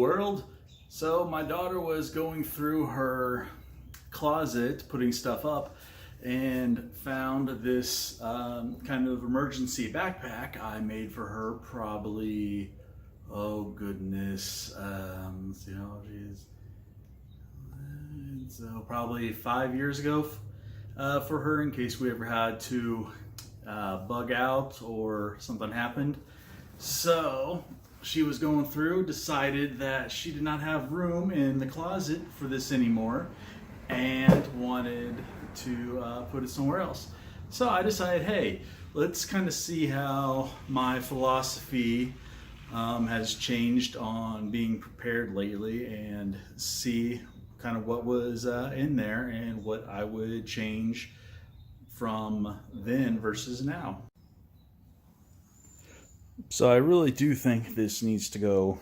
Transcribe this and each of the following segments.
world. So my daughter was going through her closet, putting stuff up, and found this kind of emergency backpack I made for her probably, oh goodness, let's see how old she is. So probably 5 years ago for her, in case we ever had to bug out or something happened. So she was going through, decided that she did not have room in the closet for this anymore and wanted to put it somewhere else. So I decided, hey, let's kind of see how my philosophy has changed on being prepared lately, and see kind of what was in there and what I would change from then versus now. So I really do think this needs to go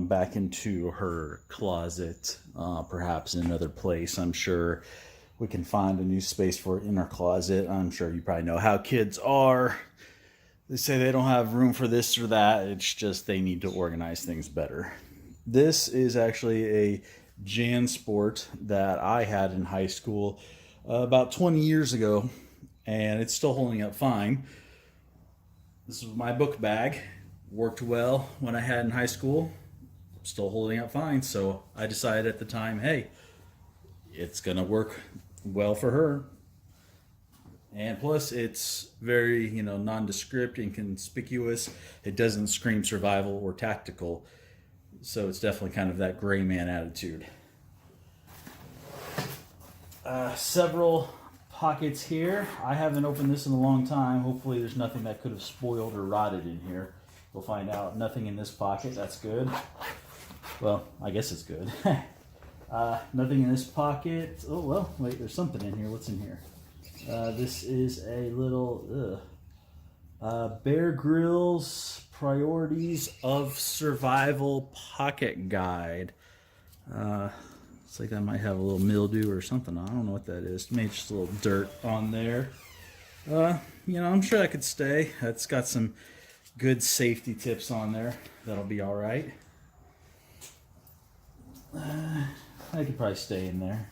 back into her closet, perhaps in another place. I'm sure we can find a new space for it in her closet. I'm sure you probably know how kids are. They say they don't have room for this or that. It's just they need to organize things better. This is actually a JanSport that I had in high school about 20 years ago, and it's still holding up fine. This is my book bag. Worked well when I had in high school. Still holding up fine. So I decided at the time, hey, it's gonna work well for her. And plus, it's very, nondescript, inconspicuous. It doesn't scream survival or tactical. So it's definitely kind of that gray man attitude. Several pockets here. I haven't opened this in a long time. Hopefully there's nothing that could have spoiled or rotted in here. We'll find out. Nothing in this pocket. That's good. Well, I guess it's good. Nothing in this pocket. Oh, well, wait, there's something in here. What's in here? This is a little Bear Grylls Priorities of Survival Pocket Guide. Looks like that might have a little mildew or something. I don't know what that is. Maybe just a little dirt on there. I'm sure that could stay. It's got some good safety tips on there. That'll be all right. I could probably stay in there.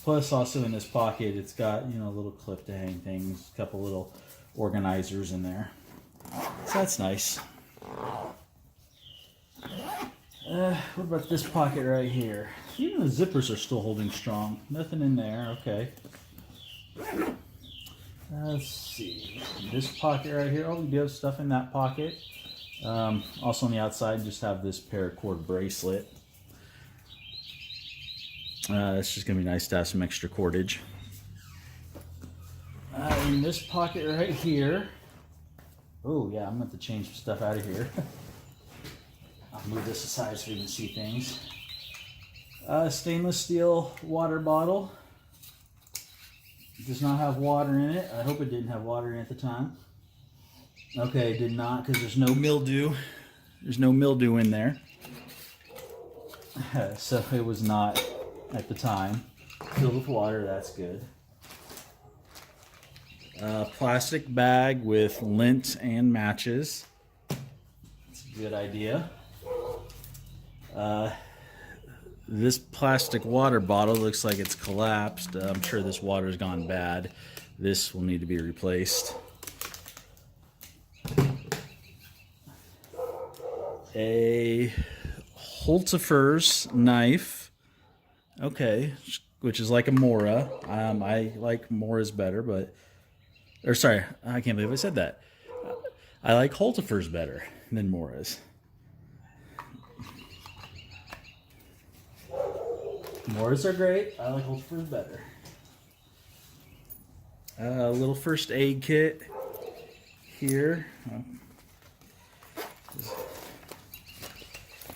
Plus, also in this pocket, it's got, a little clip to hang things, a couple little organizers in there. So that's nice. What about this pocket right here? Even the zippers are still holding strong. Nothing in there. Okay. Let's see. This pocket right here. Oh, we do have stuff in that pocket. Also on the outside, just have this paracord bracelet. It's just going to be nice to have some extra cordage. In this pocket right here. Oh, yeah, I'm going to have to change some stuff out of here. I'll move this aside so we can see things. Stainless steel water bottle. It does not have water in it. I hope it didn't have water in it at the time. Okay, it did not, because there's no mildew. There's no mildew in there. So it was not at the time. Filled with water, that's good. Plastic bag with lint and matches. That's a good idea. This plastic water bottle looks like it's collapsed. I'm sure this water's gone bad. This will need to be replaced. A Holzefers knife. Okay, which is like a Mora. I like Moras better, or sorry, I can't believe I said that. I like Holzefers better than Moras. Moras are great. I like Holzefers better. A little first aid kit here.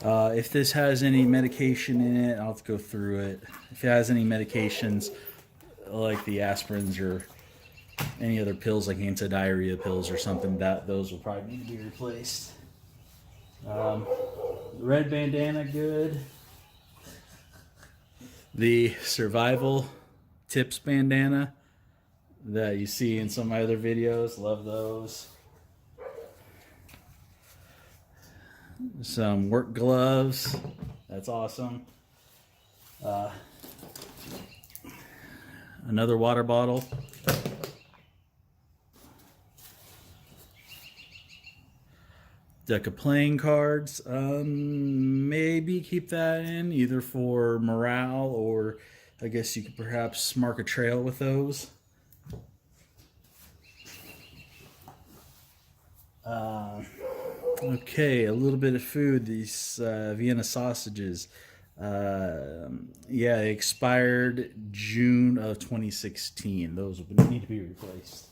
If this has any medication in it, I'll have to go through it. If it has any medications like the aspirins or any other pills like anti-diarrhea pills or something, those will probably need to be replaced. Red bandana, good. The survival tips bandana that you see in some of my other videos, love those. Some work gloves, That's awesome. Another water bottle. Deck of playing cards. Maybe keep that in either for morale, or I guess you could perhaps mark a trail with those. Okay, a little bit of food. These Vienna sausages. Yeah, they expired June of 2016. Those need to be replaced.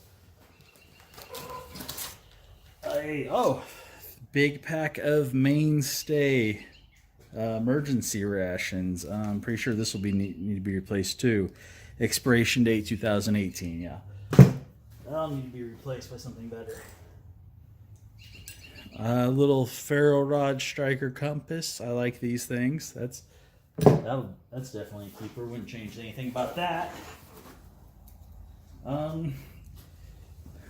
Big pack of mainstay emergency rations. I'm pretty sure this will need to be replaced too. Expiration date 2018. Yeah, that'll need to be replaced by something better. Little ferro rod striker compass. I like these things. That's definitely a keeper. Wouldn't change anything about that. A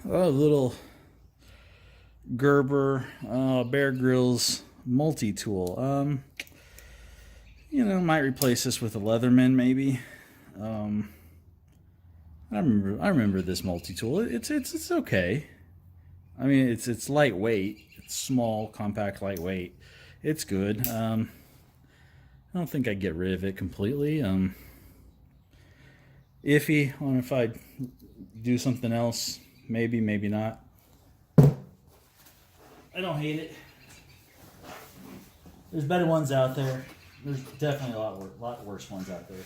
little Gerber Bear Grylls multi-tool. Might replace this with a Leatherman maybe. I remember this multi-tool. It's okay. I mean, it's lightweight. It's small, compact, lightweight. It's good. I don't think I'd get rid of it completely. Iffy on if I'd do something else. Maybe, maybe not. I don't hate it. There's better ones out there. There's definitely a lot worse ones out there.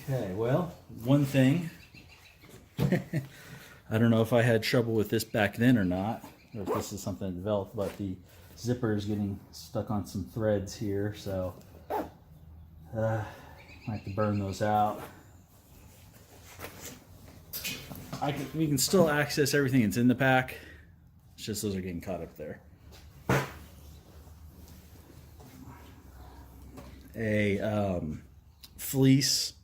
Okay, well, one thing. I don't know if I had trouble with this back then or not, or if this is something that developed, but the zipper is getting stuck on some threads here, so I have to burn those out. We can still access everything that's in the pack. It's just those are getting caught up there. A fleece,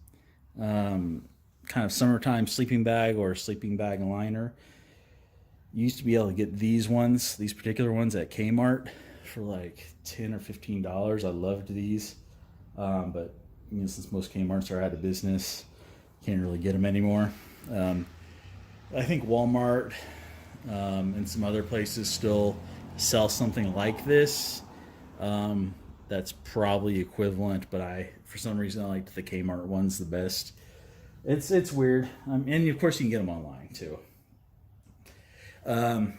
kind of summertime sleeping bag or sleeping bag liner. You used to be able to get these particular ones at Kmart for like $10 or $15. I loved these, but since most Kmarts are out of business, can't really get them anymore. I think Walmart and some other places still sell something like this. That's probably equivalent, but for some reason I liked the Kmart ones the best. It's weird, and of course you can get them online too.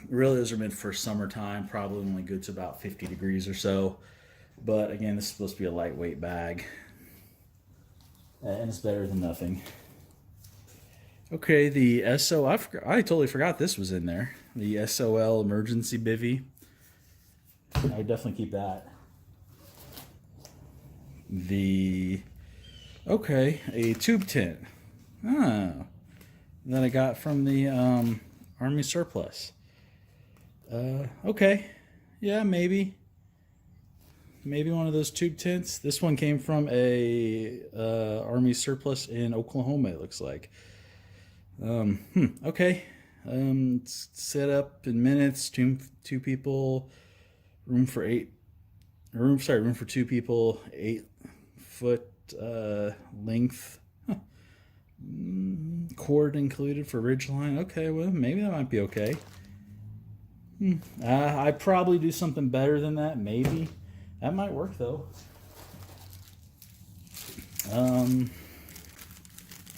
Really, those are meant for summertime, probably only good to about 50 degrees or so. But again, this is supposed to be a lightweight bag, and it's better than nothing. Okay, the I totally forgot this was in there. The SOL emergency bivvy. I would definitely keep that. A tube tent. That I got from the Army surplus. Okay, yeah, maybe one of those tube tents. This one came from a Army surplus in Oklahoma, it looks like. Okay. Set up in minutes. Two people. Room for two people. 8 foot length. Cord included for ridgeline. Okay, well, maybe that might be okay. I'd probably do something better than that. Maybe that might work though.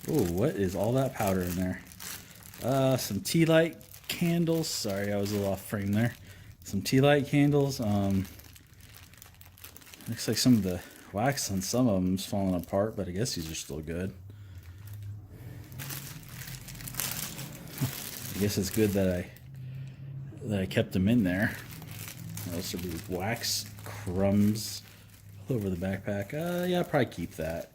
What is all that powder in there? Some tea light candles. Sorry, I was a little off frame there. Some tea light candles. Looks like some of the wax on some of them is falling apart, but I guess these are still good. I guess it's good that I kept them in there. Else there'd be wax crumbs all over the backpack. Yeah, I'll probably keep that.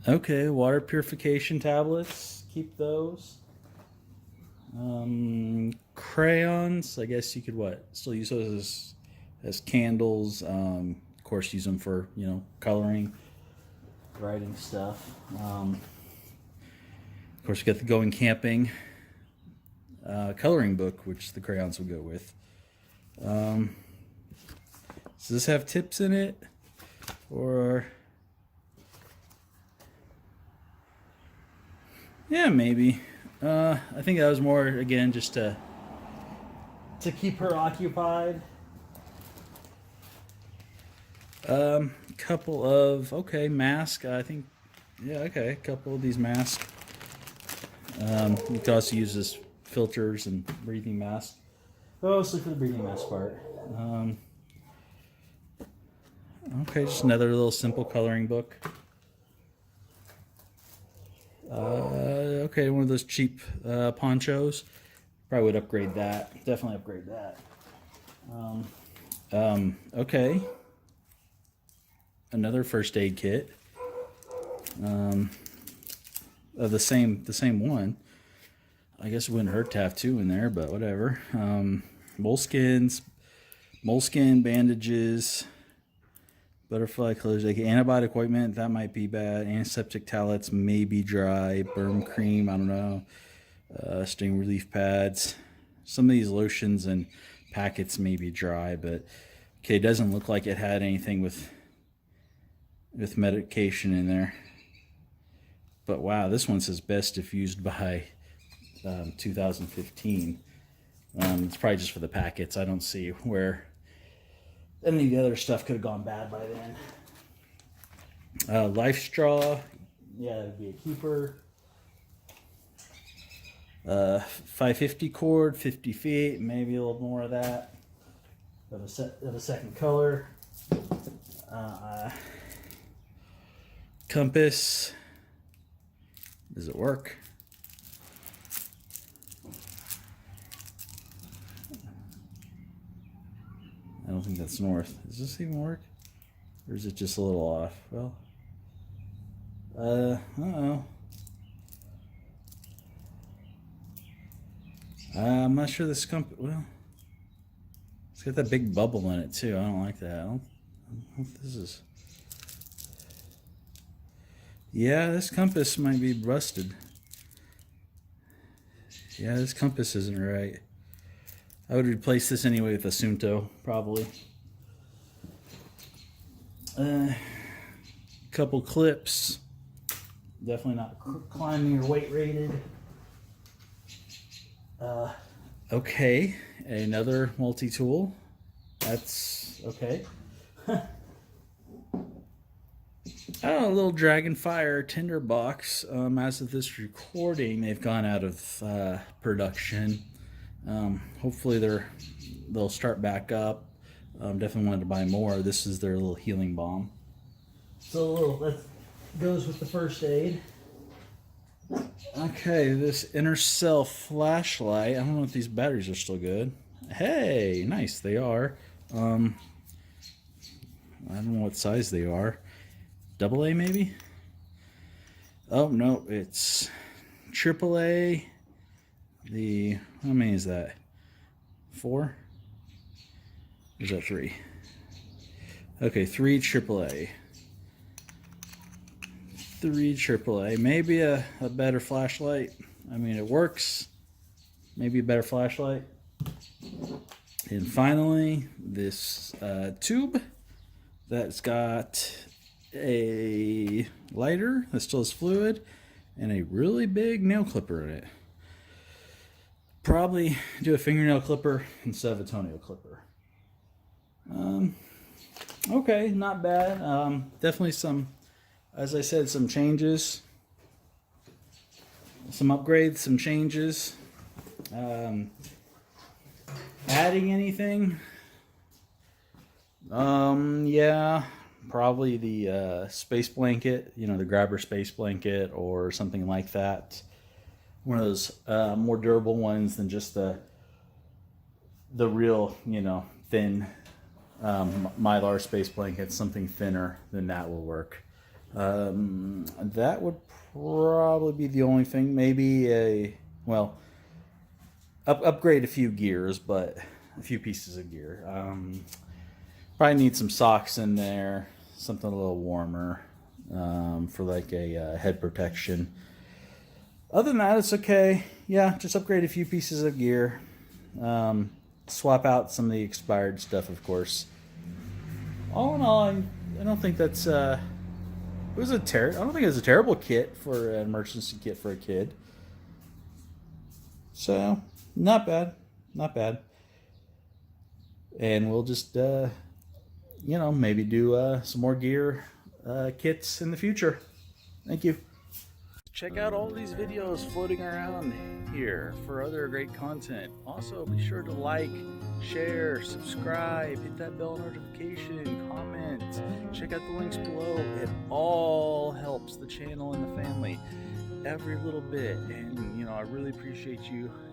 Okay, water purification tablets. Keep those. Crayons. I guess you could still use those as candles. Of course, use them for coloring, writing stuff. Of course, we got the Going Camping coloring book, which the crayons will go with. Does this have tips in it? Or... yeah, maybe. I think that was more, again, just to keep her occupied. Couple of, okay, masks. I think, yeah, okay, a couple of these masks. You can also use this filters and breathing masks. Mostly for the breathing mask part. Okay, just another little simple coloring book. Okay, one of those cheap ponchos. Probably would upgrade that. Definitely upgrade that. Okay. Another first aid kit. Of the same one. I guess it wouldn't hurt to have two in there, but whatever. Moleskin bandages, butterfly clothes, like antibiotic ointment, that might be bad. Antiseptic towelettes may be dry. Burn cream, I don't know. Sting relief pads. Some of these lotions and packets may be dry, but okay, it doesn't look like it had anything with medication in there. But wow, this one says best if used by 2015. It's probably just for the packets. I don't see where any of the other stuff could have gone bad by then. Life straw, yeah, it'd be a keeper. 550 cord, 50 feet, maybe a little more of that. Of a second color. Compass. Does it work? I don't think that's north. Does this even work? Or is it just a little off? Well, uh-oh. I'm not sure this compass, well, it's got that big bubble in it too. I don't like that. I don't think this is, yeah, this compass might be busted. Yeah, this compass isn't right. I would replace this anyway with a Sunto, probably. Couple clips. Definitely not climbing or weight rated. Okay, another multi-tool. That's okay. Oh, a little Dragonfire tinderbox. As of this recording, they've gone out of production. Hopefully they'll start back up. Definitely wanted to buy more. This is their little healing balm. So that goes with the first aid. Okay, this inner cell flashlight. I don't know if these batteries are still good. Hey, nice, they are. I don't know what size they are. AA maybe? Oh no, it's AAA. How many is that? 4? Or is that 3? Okay, 3 AAA. 3 AAA. Maybe a better flashlight. I mean, it works. Maybe a better flashlight. And finally, this tube that's got a lighter that still has fluid and a really big nail clipper in it. Probably do a fingernail clipper instead of a toenail clipper. Okay, not bad. Definitely some, as I said, some changes, some upgrades, some changes. Adding anything? Yeah, probably the space blanket, the grabber space blanket or something like that. One of those more durable ones than just the real, thin Mylar space blanket. Something thinner than that will work. That would probably be the only thing. Maybe upgrade a few gears, but a few pieces of gear. Probably need some socks in there, something a little warmer for like a head protection. Other than that, it's okay. Yeah, just upgrade a few pieces of gear. Swap out some of the expired stuff, of course. All in all, I don't think that's it was I don't think it was a terrible kit for an emergency kit for a kid. So not bad, not bad. And we'll just maybe do some more gear kits in the future. Thank you. Check out all these videos floating around here for other great content. Also, be sure to like, share, subscribe, hit that bell notification, comment, check out the links below. It all helps the channel and the family every little bit. And, I really appreciate you